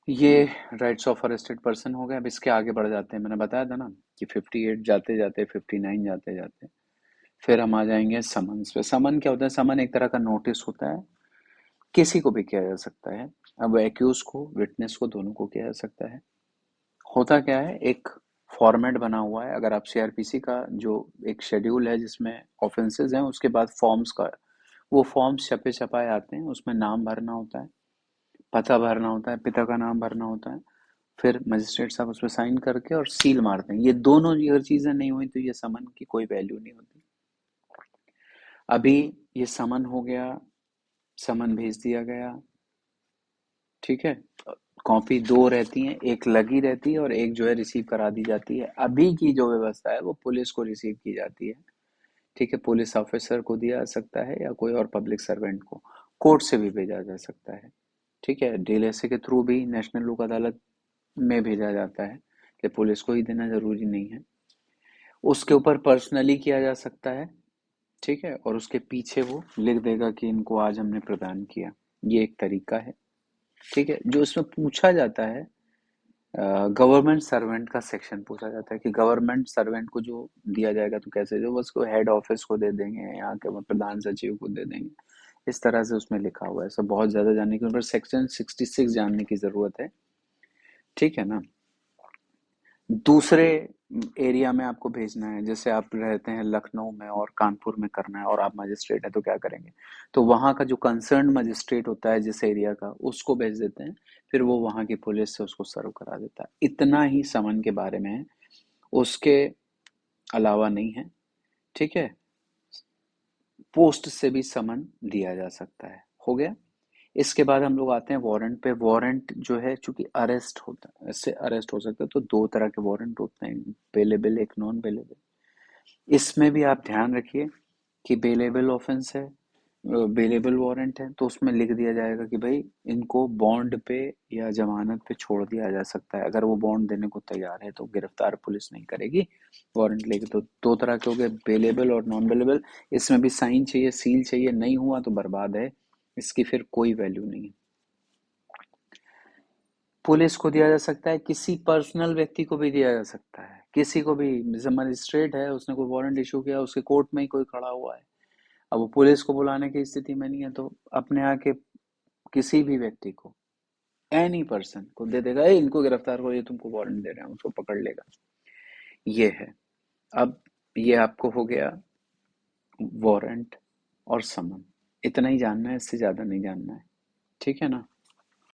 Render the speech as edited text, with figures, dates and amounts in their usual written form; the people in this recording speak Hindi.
ये राइट्स ऑफ अरेस्टेड पर्सन हो गया। अब इसके आगे बढ़ जाते हैं, मैंने बताया था ना कि 58 जाते जाते 59 जाते जाते फिर हम आ जाएंगे समन्स पे। समन क्या होता है? समन एक तरह का नोटिस होता है, किसी को भी किया जा सकता है। अब एक्यूज को, विटनेस को, दोनों को किया जा सकता है। होता क्या है, एक फॉर्मेट बना हुआ है। अगर आप सीआरपीसी का जो एक शेड्यूल है जिसमें ऑफेंसेस हैं, उसके बाद फॉर्म्स का, वो फॉर्म्स छपे छपाए आते हैं, उसमें नाम भरना होता है, पता भरना होता है, पिता का नाम भरना होता है। फिर मजिस्ट्रेट साहब उस पर साइन करके और सील मारते हैं। ये दोनों अगर चीजें नहीं हुई तो ये समन की कोई वैल्यू नहीं होती। अभी ये समन हो गया, समन भेज दिया गया, ठीक है। कॉपी दो रहती हैं, एक लगी रहती है और एक जो है रिसीव करा दी जाती है। अभी की जो व्यवस्था है वो पुलिस को रिसीव की जाती है, ठीक है। पुलिस ऑफिसर को दिया जा सकता है या कोई और पब्लिक सर्वेंट को। कोर्ट से भी भेजा जा सकता है, ठीक है। डीएलएसए के थ्रू भी नेशनल लोक अदालत में भेजा जाता है, कि पुलिस को ही देना जरूरी नहीं है। उसके ऊपर पर्सनली किया जा सकता है, ठीक है। और उसके पीछे वो लिख देगा कि इनको आज हमने प्रदान किया। ये एक तरीका है, ठीक है। जो इसमें पूछा जाता है, गवर्नमेंट सर्वेंट का सेक्शन पूछा जाता है कि गवर्नमेंट सर्वेंट को जो दिया जाएगा तो कैसे, जो बस को हेड ऑफिस को दे देंगे, यहाँ के प्रधान सचिव को दे देंगे, इस तरह से उसमें लिखा हुआ है। सब बहुत ज्यादा जानने की, ऊपर सेक्शन 66 जानने की जरूरत है, ठीक है ना। दूसरे एरिया में आपको भेजना है, जैसे आप रहते हैं लखनऊ में और कानपुर में करना है और आप मजिस्ट्रेट हैं, तो क्या करेंगे? तो वहाँ का जो कंसर्न मजिस्ट्रेट होता है जिस एरिया का, उसको भेज देते हैं। फिर वो वहाँ की पुलिस से उसको सर्व करा देता है। इतना ही समन के बारे में है, उसके अलावा नहीं है, ठीक है। पोस्ट से भी समन दिया जा सकता है। हो गया। इसके बाद हम लोग आते हैं वारंट पे। वारंट जो है, चूंकि अरेस्ट होता है, इससे अरेस्ट हो सकता है, तो दो तरह के वारंट होते हैं, बेलेबल, एक नॉन बेलेबल। इसमें भी आप ध्यान रखिए कि बेलेबल ऑफेंस है, बेलेबल वारंट है, तो उसमें लिख दिया जाएगा कि भाई इनको बॉन्ड पे या जमानत पे छोड़ दिया जा सकता है। अगर वो बॉन्ड देने को तैयार है तो गिरफ्तार पुलिस नहीं करेगी, वारंट लेके। तो दो तरह के हो गए, बेलेबल और नॉन बेलेबल। इसमें भी साइन चाहिए, सील चाहिए, नहीं हुआ तो बर्बाद है, इसकी फिर कोई वैल्यू नहीं है। पुलिस को दिया जा सकता है, किसी पर्सनल व्यक्ति को भी दिया जा सकता है, किसी को भी। जैसे मजिस्ट्रेट है, उसने कोई वारंट इशू किया, उसके कोर्ट में ही कोई खड़ा हुआ है, अब वो पुलिस को बुलाने की स्थिति में नहीं है, तो अपने आके किसी भी व्यक्ति को, एनी पर्सन को दे देगा, "ए, इनको गिरफ्तार करो, ये तुमको वारंट दे रहे हैं", उसको पकड़ लेगा। ये है। अब ये आपको हो गया वारंट और समन। इतना ही जानना है, इससे ज्यादा नहीं जानना है, ठीक है ना।